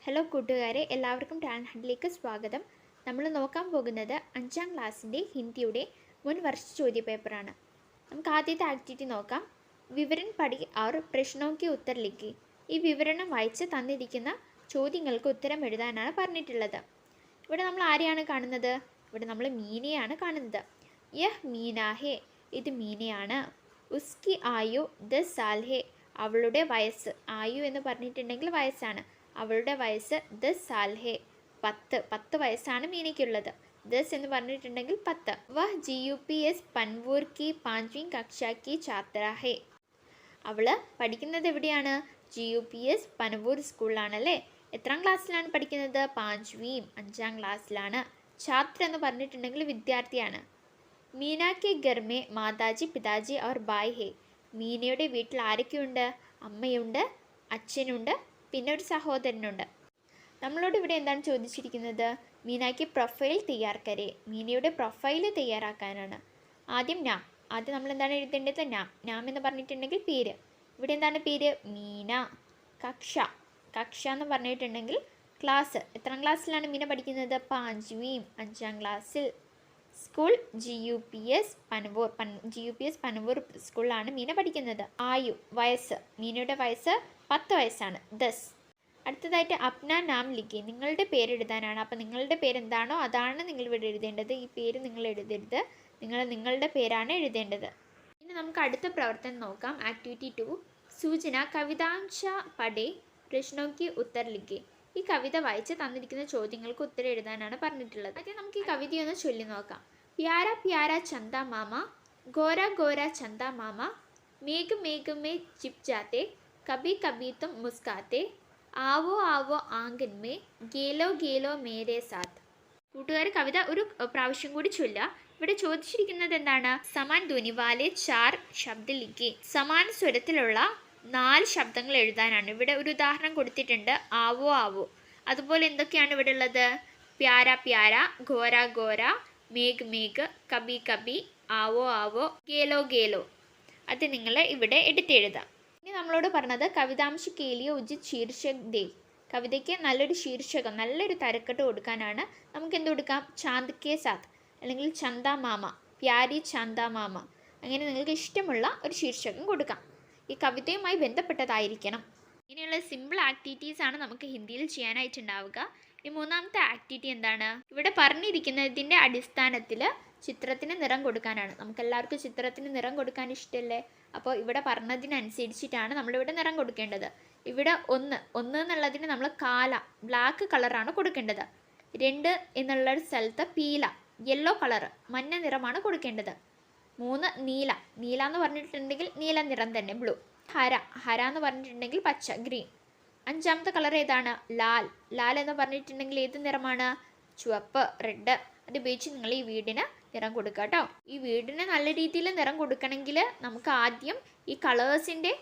Hello കൂട്ടുകാരെ, എല്ലാവർക്കും talent ഹണ്ടിലേക്ക് സ്വാഗതം. നമ്മൾ നോക്കാൻ പോകുന്നത് 5ാം ക്ലാസ്സിൻ്റെ ഹിന്ദിയുടെ മുൻ വർഷ ചോദ്യപേപ്പറാണ്. നമുക്ക് ആദ്യത്തെ ആക്ടിവിറ്റി നോക്കാം. വിവരൺ പഠി और പ്രശ്നों के उत्तर लिखिए. ഈ വിവരണം വായിച്ച് തന്നിരിക്കുന്ന ചോദ്യങ്ങൾക്ക് ഉത്തരം എഴുതാനാണ് പറഞ്ഞിട്ടുള്ളത്. ഇവിടെ നമ്മൾ ആരെയാണ് കാണുന്നത്? ഇവിടെ നമ്മൾ മീനയാണ് കാണുന്നത്. യഹ് മീന ഹേ, ഇത് മീനയാണ്. ഉസ്കി ആയു 10 साल है, അവളുടെ വയസ്സ്. ആയു എന്ന് പറഞ്ഞിട്ടുണ്ടെങ്കിൽ വയസ്സാണ്. അവളുടെ വയസ്സ് 10 साल है, 10 വയസ്സാണ് മീനയ്ക്കുള്ളത്. 10 എന്ന് പറഞ്ഞിട്ടുണ്ടെങ്കിൽ 10. വഹ് GUPS പൻവൂർ की 5वीं कक्षा की छात्रा है. അവൾ പഠിക്കുന്നത് എവിടെയാണ്? GUPS പനവൂർ സ്കൂളിലാണല്ലേ. എത്രാം ക്ലാസ്സിലാണ് പഠിക്കുന്നത്? 5ാം ക്ലാസ്സിലാണ്. ഛാത്ര എന്ന് പറഞ്ഞിട്ടുണ്ടെങ്കിൽ വിദ്യാർത്ഥിയാണ്. മീന കെ ഘർ മേ മാതാജി പിതാജി और ഭായ് ഹേ. മീനയുടെ വീട്ടിൽ ആരൊക്കെയുണ്ട്? അമ്മയുണ്ട്, അച്ഛനുണ്ട്, പിന്നെ ഒരു സഹോദരനുണ്ട്. നമ്മളോട് ഇവിടെ എന്താണ് ചോദിച്ചിരിക്കുന്നത്? മീനയ്ക്ക് പ്രൊഫൈൽ തയ്യാർ കരേ. മീനയുടെ പ്രൊഫൈൽ തയ്യാറാക്കാനാണ്. ആദ്യം നമ്മൾ എന്താണ് എഴുതേണ്ടത്? നാം എന്ന് പറഞ്ഞിട്ടുണ്ടെങ്കിൽ പേര്. ഇവിടെ എന്താണ് പേര്? മീന. കക്ഷ എന്ന് പറഞ്ഞിട്ടുണ്ടെങ്കിൽ ക്ലാസ്. എത്രാം ക്ലാസ്സിലാണ് മീന പഠിക്കുന്നത്? 5ാം ക്ലാസ്സിൽ. സ്കൂൾ GUPS പനവൂർ സ്കൂളിലാണ് മീന പഠിക്കുന്നത്. ആയു വയസ്സ്. മീനയുടെ വയസ്സ് 10 വയസ്സാണ്. 10. അടുത്തതായിട്ട് അപ്നാ നാം ലിഖി. നിങ്ങളുടെ പേര് എഴുതാനാണ്. അപ്പോൾ നിങ്ങളുടെ പേര് എന്താണോ അതാണ് നിങ്ങൾ ഇവിടെ എഴുതേണ്ടത്. ഈ പേര് നിങ്ങൾ എഴുതരുത്. നിങ്ങളുടെ പേരാണ് എഴുതേണ്ടത്. ഇനി നമുക്ക് അടുത്ത പ്രവർത്തനം നോക്കാം. ആക്ടിവിറ്റി 2. സൂചന കവിതാംശ പഠേ പ്രശ്നോക്ക് ഉത്തർ ലിഖി. ഈ കവിത വായിച്ച് തന്നിരിക്കുന്ന ചോദ്യങ്ങൾക്ക് ഉത്തരം എഴുതാനാണ് പറഞ്ഞിട്ടുള്ളത്. ആദ്യം നമുക്ക് ഈ കവിതയൊന്ന് ചൊല്ലി നോക്കാം. പ്യാര പ്യാര ചന്ദ മാമ, ഗോര ഗോര ചന്ദ മാമ, മേഘ മേഘ മേ ചിപ് ജാത്തെ, കബി കബി തും മുസ്കാത്തെ, ആവോ ആവോ ആംഗൻ മേ, ഗേലോ ഗേലോ മേരെ സാത്ത്. കൂട്ടുകാർ കവിത ഒരു പ്രാവശ്യം കൂടി ചൊല്ലുക. ഇവിടെ ചോദിച്ചിരിക്കുന്നത് എന്താണ്? സമാൻ ധ്വനി വാലെ 4 ശബ്ദ ലിഖി. സമാന സ്വരത്തിലുള്ള 4 ശബ്ദങ്ങൾ എഴുതാനാണ്. ഇവിടെ ഒരു ഉദാഹരണം കൊടുത്തിട്ടുണ്ട്, ആവോ ആവോ. അതുപോലെ എന്തൊക്കെയാണ് ഇവിടെ ഉള്ളത്? പ്യാര പ്യാര, ഘോര ഘോര, മേഘ് മേഘ്, കബി കബി, ആവോ ആവോ, ഗേലോ ഗേലോ. അത് നിങ്ങൾ ഇവിടെ എടുത്തെഴുതാം. ഇനി നമ്മളോട് പറഞ്ഞത് കവിതാംശ കേലിയ ഉചിത് ശീർഷക് ദേ. കവിതയ്ക്ക് നല്ലൊരു ശീർഷകം, നല്ലൊരു തരക്കെട്ട് കൊടുക്കാനാണ്. നമുക്ക് എന്ത് കൊടുക്കാം? ചാന്ദ് കെ സാത്ത്, അല്ലെങ്കിൽ ചന്ദ മാമ, പ്യാരി ചന്ദ മാമ. അങ്ങനെ നിങ്ങൾക്ക് ഇഷ്ടമുള്ള ഒരു ശീർഷകം കൊടുക്കാം. ഈ കവിതയുമായി ബന്ധപ്പെട്ടതായിരിക്കണം. ഇങ്ങനെയുള്ള സിമ്പിൾ ആക്ടിവിറ്റീസാണ് നമുക്ക് ഹിന്ദിയിൽ ചെയ്യാനായിട്ടുണ്ടാവുക. ഈ മൂന്നാമത്തെ ആക്ടിവിറ്റി എന്താണ്? ഇവിടെ പറഞ്ഞിരിക്കുന്നതിൻ്റെ അടിസ്ഥാനത്തിൽ ചിത്രത്തിന് നിറം കൊടുക്കാനാണ്. നമുക്കെല്ലാവർക്കും ചിത്രത്തിന് നിറം കൊടുക്കാൻ ഇഷ്ടമല്ലേ? അപ്പോൾ ഇവിടെ പറഞ്ഞതിനനുസരിച്ചിട്ടാണ് നമ്മളിവിടെ നിറം കൊടുക്കേണ്ടത്. ഇവിടെ 1 എന്നുള്ളതിന് നമ്മൾ ബ്ലാക്ക് കളറാണ് കൊടുക്കേണ്ടത്. 2 എന്നുള്ള സ്ഥലത്ത് പീല, യെല്ലോ കളറ്, മഞ്ഞ നിറമാണ് കൊടുക്കേണ്ടത്. 3 നീല എന്ന് പറഞ്ഞിട്ടുണ്ടെങ്കിൽ നീല നിറം തന്നെ, ബ്ലൂ. ഹര എന്ന് പറഞ്ഞിട്ടുണ്ടെങ്കിൽ പച്ച, ഗ്രീൻ. 5ാമത്തെ കളർ ഏതാണ്? ലാൽ എന്ന് പറഞ്ഞിട്ടുണ്ടെങ്കിൽ ഏത് നിറമാണ്? ചുവപ്പ്, റെഡ്. അത് ഉപയോഗിച്ച് നിങ്ങൾ ഈ വീടിന് നിറം കൊടുക്കുക കേട്ടോ. ഈ വീടിന് നല്ല രീതിയിൽ നിറം കൊടുക്കണമെങ്കിൽ നമുക്ക് ആദ്യം ഈ കളേഴ്സിൻ്റെ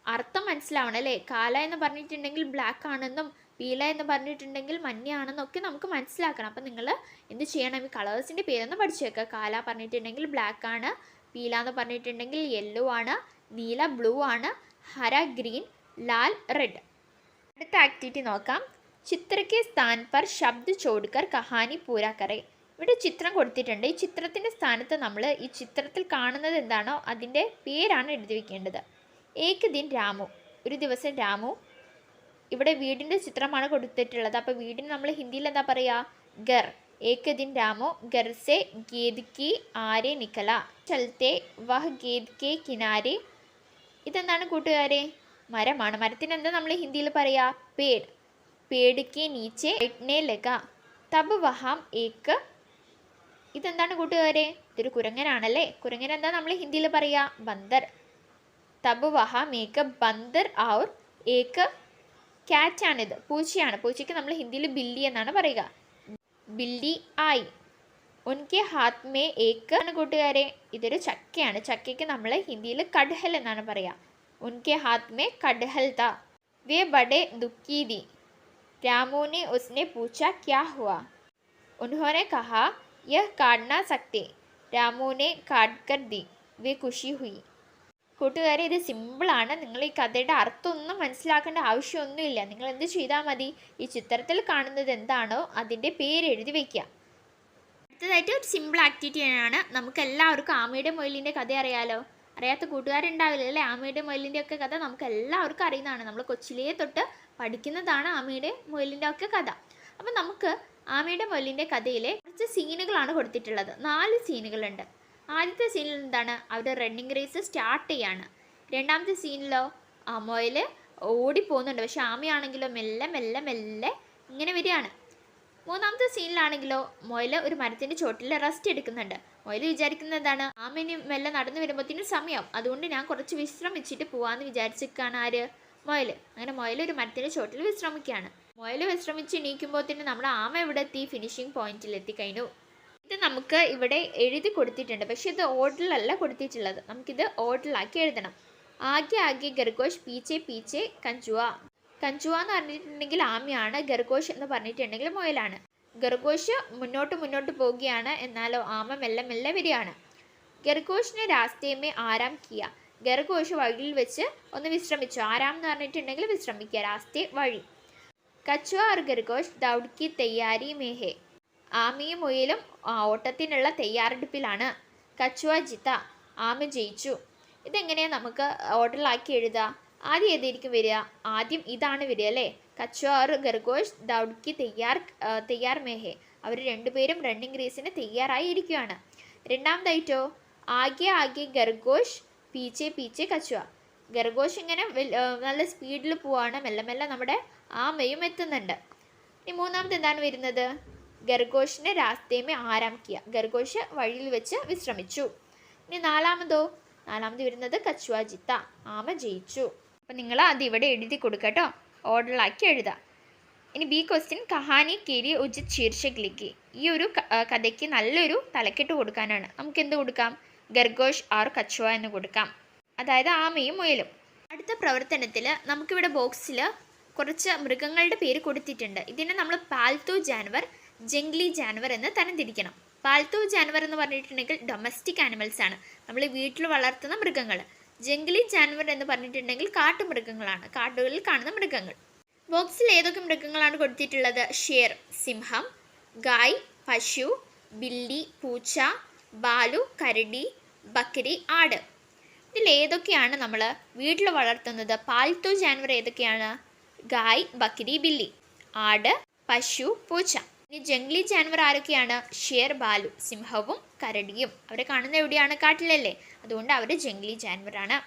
അർത്ഥം മനസ്സിലാവണം അല്ലേ? കാല എന്ന് പറഞ്ഞിട്ടുണ്ടെങ്കിൽ ബ്ലാക്ക് ആണെന്നും പീല എന്ന് പറഞ്ഞിട്ടുണ്ടെങ്കിൽ മഞ്ഞയാണെന്നൊക്കെ നമുക്ക് മനസ്സിലാക്കണം. അപ്പം നിങ്ങൾ എന്ത് ചെയ്യണം? ഈ കളേഴ്സിൻ്റെ പേരൊന്ന് പഠിച്ചു വെക്കുക. കാല പറഞ്ഞിട്ടുണ്ടെങ്കിൽ ബ്ലാക്ക് ആണ്, പീല എന്ന് പറഞ്ഞിട്ടുണ്ടെങ്കിൽ യെല്ലോ ആണ്, നീല ബ്ലൂ ആണ്, ഹര ഗ്രീൻ, ലാൽ റെഡ്. അടുത്ത ആക്ടിവിറ്റി നോക്കാം. ചിത്രയ്ക്ക് സ്ഥാൻ പർ ശബ്ദ ചോഡ്കർ കഹാനി പൂരാ കറേ. ഇവിടെ ചിത്രം കൊടുത്തിട്ടുണ്ട്. ഈ ചിത്രത്തിൻ്റെ സ്ഥാനത്ത് നമ്മൾ ഈ ചിത്രത്തിൽ കാണുന്നത് എന്താണോ അതിൻ്റെ പേരാണ് എഴുതി വയ്ക്കേണ്ടത്. ഏക് ദിൻ രാമു, ഒരു ദിവസം രാമു. ഇവിടെ വീടിൻ്റെ ചിത്രമാണ് കൊടുത്തിട്ടുള്ളത്. അപ്പോൾ വീടിന് നമ്മൾ ഹിന്ദിയിൽ എന്താ പറയുക? ഗർ. ഏക് ദിൻ രാമു ഗർ സെ ഗേദ് കി ആരെ നിക്കല, ചലത്തെ വഹ് ഗേദ് കെ കിനാരെ. ഇതെന്താണ് കൂട്ടുകാരെ? മരമാണ്. മരത്തിന് എന്താ നമ്മൾ ഹിന്ദിയിൽ പറയുക? പേട്. പേട് കെ നീച്ചെ ഇട്നെ ലഗ തബ് വഹാം ഏക്ക്. ഇതെന്താണ് കൂട്ടുകാരെ? ഇതൊരു കുരങ്ങനാണല്ലേ. കുരങ്ങൻ എന്താ നമ്മൾ ഹിന്ദിയിൽ പറയുക? ബന്ദർ. തബ് വഹാം ഏക്ക് ബന്ദർ ഔർ ഏക്ക് ക്യാറ്റാണിത്, പൂച്ചയാണ്. പൂച്ചയ്ക്ക് നമ്മൾ ഹിന്ദിയിൽ ബില്ലി എന്നാണ് പറയുക. ബില്ലി ആയി. ഉൻകെ ഹാത്ത് മേ ഏക്ക് ആണ് കൂട്ടുകാരെ. ഇതൊരു ചക്കയാണ്. ചക്കയ്ക്ക് നമ്മൾ ഹിന്ദിയിൽ കഡ്ഹൽ എന്നാണ് പറയുക. ഉൻകെ ഹാത്ത് മേ കഡ്ഹൽ താ. വേ ബഡേ ദുഃഖി ദി. രാമു ने उसने पूछा क्या हुआ? उन्होंने कहा यह काट ना सकते. रामू ने काट कर दी. वे खुशी हुई. കൂട്ടുകാരെ, ഇത് സിമ്പിളാണ്. നിങ്ങൾ ഈ കഥയുടെ അർത്ഥമൊന്നും മനസ്സിലാക്കേണ്ട ആവശ്യമൊന്നുമില്ല. നിങ്ങൾ എന്ത് ചെയ്താൽ മതി, ഈ ചിത്രത്തിൽ കാണുന്നത് എന്താണോ അതിൻ്റെ പേര് എഴുതി വയ്ക്കുക. അടുത്തതായിട്ട് ഒരു സിമ്പിൾ ആക്ടിവിറ്റിയാണ്. നമുക്ക് എല്ലാവർക്കും ആമയുടെ മുയലിൻ്റെ കഥ അറിയാലോ. അറിയാത്ത കൂട്ടുകാരുണ്ടാവില്ല അല്ലേ? ആമയുടെ മുയലിൻ്റെ ഒക്കെ കഥ നമുക്ക് എല്ലാവർക്കും അറിയുന്നതാണ്. നമ്മൾ കൊച്ചിലേ തൊട്ട് പഠിക്കുന്നതാണ് ആമയുടെ മുയലിൻ്റെ ഒക്കെ കഥ. അപ്പം നമുക്ക് ആമയുടെ മുയലിൻ്റെ കഥയിലെ കുറച്ച് സീനുകളാണ് കൊടുത്തിട്ടുള്ളത്. 4 സീനുകളുണ്ട്. ആദ്യത്തെ സീനിൽ എന്താണ്, അവർ റണ്ണിങ് റേസ് സ്റ്റാർട്ട് ചെയ്യാണ്. രണ്ടാമത്തെ സീനിലോ മുയൽ ഓടിപ്പോകുന്നുണ്ട്, പക്ഷെ ആമയാണെങ്കിലോ മെല്ലെ മെല്ലെ മെല്ലെ ഇങ്ങനെ വരികയാണ്. മൂന്നാമത്തെ സീനിലാണെങ്കിലോ മുയൽ ഒരു മരത്തിൻ്റെ ചോട്ടിൽ റെസ്റ്റ് എടുക്കുന്നുണ്ട്. മുയൽ വിചാരിക്കുന്നത് എന്താണ്, ആമേനെ മെല്ലെ നടന്നു വരുമ്പോഴത്തേനും സമയമാവും, അതുകൊണ്ട് ഞാൻ കുറച്ച് വിശ്രമിച്ചിട്ട് പോവാന്ന് വിചാരിച്ചിരിക്കുകയാണ് ആര്, മുയൽ. അങ്ങനെ മുയൽ ഒരു മരത്തിൻ്റെ ചോട്ടിൽ വിശ്രമിക്കുകയാണ്. മുയൽ വിശ്രമിച്ച് എണീക്കുമ്പോഴത്തേനും നമ്മുടെ ആമ എവിടെ എത്തി, ഫിനിഷിംഗ് പോയിന്റിൽ എത്തിക്കഴിഞ്ഞു. ഇത് നമുക്ക് ഇവിടെ എഴുതി കൊടുത്തിട്ടുണ്ട്, പക്ഷെ ഇത് ഓർഡറിലല്ല കൊടുത്തിട്ടുള്ളത്. നമുക്കിത് ഓർഡറിലാക്കി എഴുതണം. ആകെ ആകെ ഖർഗോഷ് പീച്ചെ പീച്ചെ കഞ്ചുവ. കഞ്ചുവ എന്ന് പറഞ്ഞിട്ടുണ്ടെങ്കിൽ ആമയാണ്, ഖർഗോഷ് എന്ന് പറഞ്ഞിട്ടുണ്ടെങ്കിൽ മുയലാണ്. ഖർഗോഷ് മുന്നോട്ട് മുന്നോട്ട് പോവുകയാണ്, എന്നാലോ ആമ മെല്ലെ മെല്ലെ വരികയാണ്. ഖർഗോഷിനെ രാസ്തേമേ ആരാം കിയ. ഖർഗോഷ് വഴിയിൽ വെച്ച് ഒന്ന് വിശ്രമിച്ചു. ആരാം എന്ന് പറഞ്ഞിട്ടുണ്ടെങ്കിൽ വിശ്രമിക്കുക, രാസ്തേ വഴി. കച്ചുവ और ഖർഗോഷ് दौड़ की तैयारी में है. ആമയും മുയലും ഓട്ടത്തിനുള്ള തയ്യാറെടുപ്പിലാണ്. കച്ചുവ ജിത്ത, ആമ ജയിച്ചു. ഇതെങ്ങനെയാണ് നമുക്ക് ഓർഡറിലാക്കി എഴുതുക? ആദ്യം ഏതായിരിക്കും വരിക? ആദ്യം ഇതാണ് വരിക അല്ലേ. കച്ചുവ और ഖർഗോഷ് दौड़ की तैयार में है. അവർ രണ്ടുപേരും റണ്ണിങ് റേസിന് തയ്യാറായി ഇരിക്കുകയാണ്. രണ്ടാമതായിട്ടോ ആകെ ആകെ ഖർഗോഷ് പീച്ചെ പീച്ചെ കച്ചുവ. ഖർഗോഷ് ഇങ്ങനെ നല്ല സ്പീഡിൽ പോവാണ്, മെല്ലെ മെല്ലെ നമ്മുടെ ആമയും എത്തുന്നുണ്ട്. ഇനി മൂന്നാമത് എന്താണ് വരുന്നത്, ഖർഗോഷിനെ രാസ്തേമേ ആരാം കിയ. ഖർഗോഷ് വഴിയിൽ വെച്ച് വിശ്രമിച്ചു. ഇനി നാലാമത് വരുന്നത് കച്ചുവ ജിത്ത, ആമ ജയിച്ചു. അപ്പം നിങ്ങൾ അത് ഇവിടെ എഴുതി കൊടുക്കട്ടോ, ഓർഡറിലാക്കി എഴുതാം. ഇനി ബി ക്വസ്റ്റ്യൻ, കഹാനി കേരി ഉചിത് ശീർഷക് ലിഖി. ഈ ഒരു കഥയ്ക്ക് നല്ലൊരു തലക്കെട്ട് കൊടുക്കാനാണ്. നമുക്ക് എന്ത് കൊടുക്കാം, ഖർഗോഷ് ആർ കച്ചുവ എന്ന് കൊടുക്കാം, അതായത് ആമയും മുയലും. അടുത്ത പ്രവർത്തനത്തിൽ നമുക്കിവിടെ ബോക്സിൽ കുറച്ച് മൃഗങ്ങളുടെ പേര് കൊടുത്തിട്ടുണ്ട്. ഇതിനെ നമ്മൾ പാൽത്തു ജാൻവർ, ജംഗ്ലി ജാൻവർ എന്ന് തരംതിരിക്കണം. പാൽത്തു ജാൻവർ എന്ന് പറഞ്ഞിട്ടുണ്ടെങ്കിൽ ഡൊമസ്റ്റിക് ആനിമൽസ് ആണ്, നമ്മൾ വീട്ടിൽ വളർത്തുന്ന മൃഗങ്ങൾ. ജംഗ്ലി ജാൻവർ എന്ന് പറഞ്ഞിട്ടുണ്ടെങ്കിൽ കാട്ടുമൃഗങ്ങളാണ്, കാടുകളിൽ കാണുന്ന മൃഗങ്ങൾ. ബോക്സിൽ ഏതൊക്കെ മൃഗങ്ങളാണ് കൊടുത്തിട്ടുള്ളത്? ഷേർ സിംഹം, ഗായ് പശു, ബില്ലി പൂച്ച, ബാലു കരടി, ബക്കരി ആട്. ഇതിൽ ഏതൊക്കെയാണ് നമ്മൾ വീട്ടിൽ വളർത്തുന്നത്? പാൽത്തു ജാൻവർ ഏതൊക്കെയാണ്? ഗായ് ബക്കരി ബില്ലി, ആട് പശു പൂച്ച. ഇനി ജംഗ്ലി ജാൻവർ ആരൊക്കെയാണ്? ഷേർ ബാലു, സിംഹവും കരടിയും. അവരെ കാണുന്ന എവിടെയാണ്? കാട്ടിലല്ലേ, അതുകൊണ്ട് അവർ ജംഗ്ലി ജാൻവറാണ്.